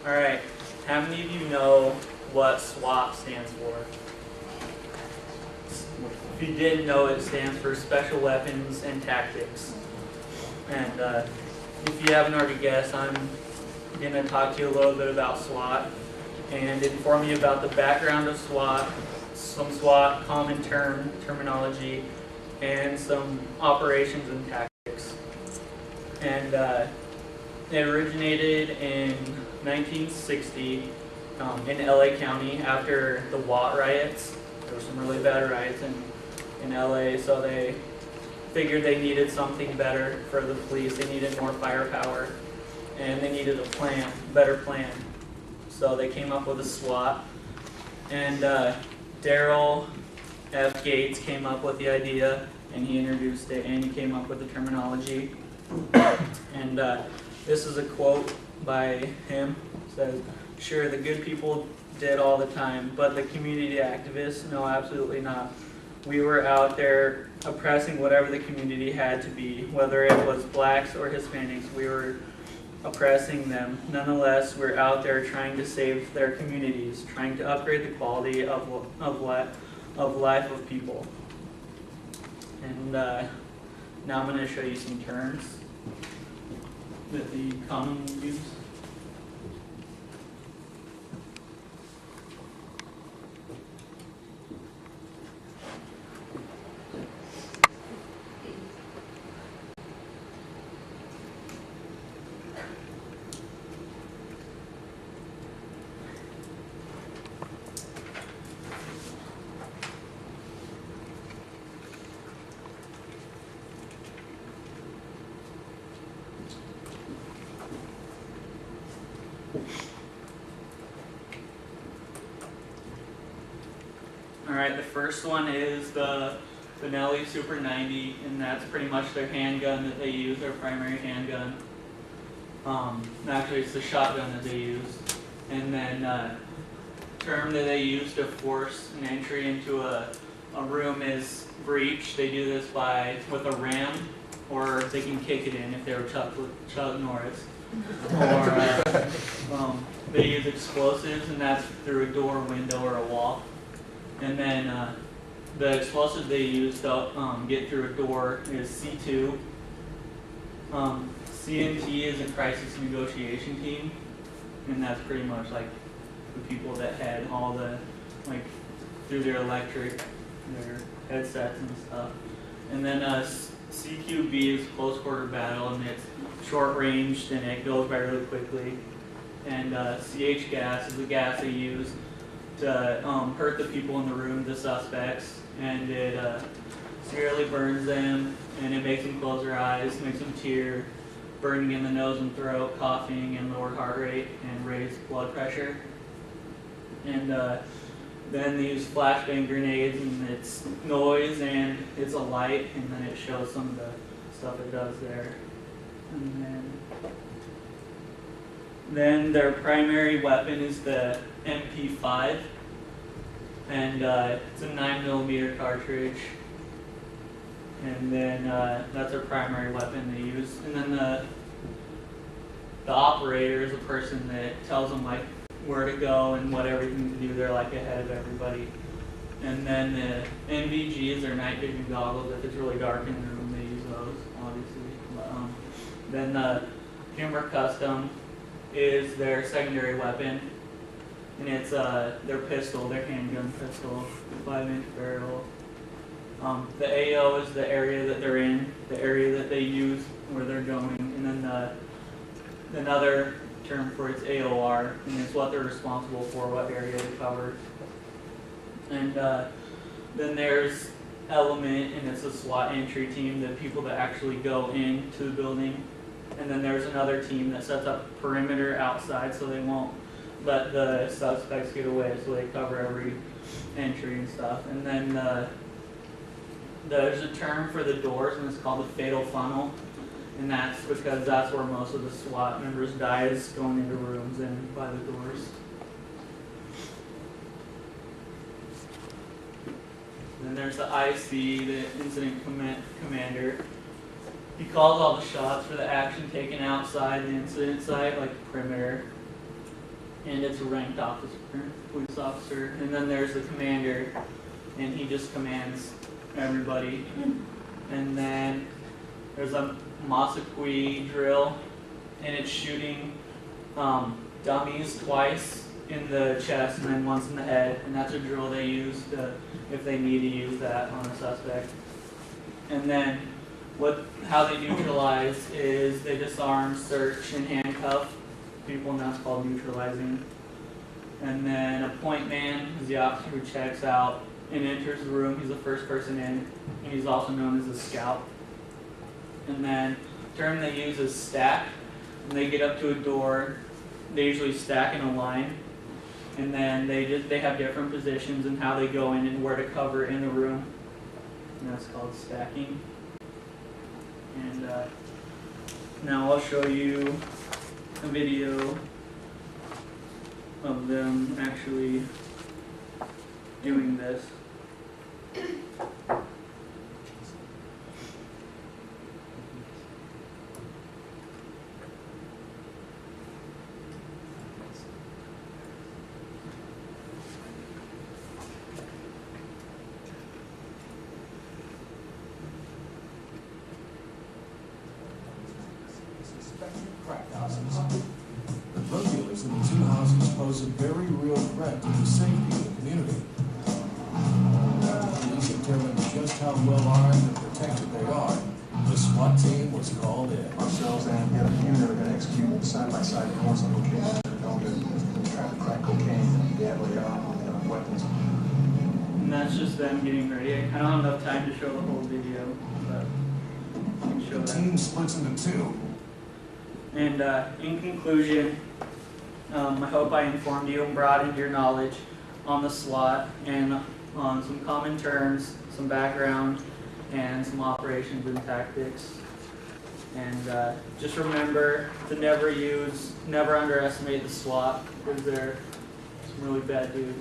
Alright, how many of you know what SWAT stands for? If you didn't know, it stands for Special Weapons and Tactics. And if you haven't already guessed, I'm going to talk to you a little bit about SWAT and inform you about the background of SWAT, some SWAT common terminology, and some operations and tactics. And it originated in 1960 in LA County after the Watt riots. There were some really bad riots in LA, so they figured they needed something better for the police. They needed more firepower, and they needed a better plan. So they came up with a SWAT, and Daryl F. Gates came up with the idea, and he introduced it, and he came up with the terminology. And this is a quote by him. It says, "Sure, the good people did all the time, but the community activists, no, absolutely not. We were out there oppressing whatever the community had to be, whether it was blacks or Hispanics. We were oppressing them. Nonetheless, we're out there trying to save their communities, trying to upgrade the quality of life of people." And now I'm going to show you some terms that the commonly use. Alright, the first one is the Benelli Super 90, and that's pretty much their handgun that they use, their primary handgun. Actually, it's the shotgun that they use. And then term that they use to force an entry into a room is breach. They do this with a ram, or they can kick it in if they were Chuck Norris. Or they use explosives, and that's through a door, window, or a wall. And then the explosive they use to get through a door is C2. CNT is a crisis negotiation team, and that's pretty much like the people that had all the, like, through their electric, their headsets and stuff. And then CQB is close quarter battle, and it's short ranged and it goes by really quickly. And CH gas is the gas they use to hurt the people in the room, the suspects, and it severely burns them, and it makes them close their eyes, makes them tear, burning in the nose and throat, coughing, and lowered heart rate, and raised blood pressure. And then they use flashbang grenades, and it's noise, and it's a light, and then it shows some of the stuff it does there. And then their primary weapon is the MP5, and it's a 9mm cartridge, and then that's their primary weapon they use. And then the operator is a person that tells them like where to go and what everything to do. They're like ahead of everybody. And then the NVG is their night vision goggles. If it's really dark in the room, they use those, obviously. But, then the Kimber Custom is their secondary weapon, and it's their pistol, their handgun pistol, 5-inch barrel. The AO is the area that they're in, the area that they use where they're going, and then another term for it's AOR, and it's what they're responsible for, what area they cover. And then there's Element, and it's a SWAT entry team, the people that actually go into the building. And then there's another team that sets up perimeter outside so they won't let the suspects get away, so they cover every entry and stuff. And then there's a term for the doors, and it's called the fatal funnel. And that's because that's where most of the SWAT members die, is going into rooms and by the doors. Then there's the IC, the incident commander. He calls all the shots for the action taken outside the incident site, like the perimeter. and it's a ranked officer, police officer. And then there's the commander, and he just commands everybody. And then there's a Masakui drill, and it's shooting dummies twice in the chest and then once in the head, and that's a drill they use if they need to use that on a suspect. And then how they neutralize is they disarm, search, and handcuff people, and that's called neutralizing. And then a point man is the officer who checks out and enters the room. He's the first person in, and he's also known as a scout. And then the term they use is stack. When they get up to a door, they usually stack in a line, and then they have different positions and how they go in and where to cover in the room, and that's called stacking. And now I'll show you a video of them actually doing this. Crack houses. The drug dealers in the two houses pose a very real threat to the safety of the community. After police determined just how well armed and protected they are, the SWAT team was called in. Ourselves and get a unit are going to execute side-by-side course on locations that are known to try to crack cocaine and deadly weapons. And that's just them getting ready. I don't have enough time to show the whole video, but I can show The that. team splits into two. And in conclusion, I hope I informed you and broadened your knowledge on the SWAT and on some common terms, some background, and some operations and tactics. And just remember to never underestimate the SWAT, because they're some really bad dudes.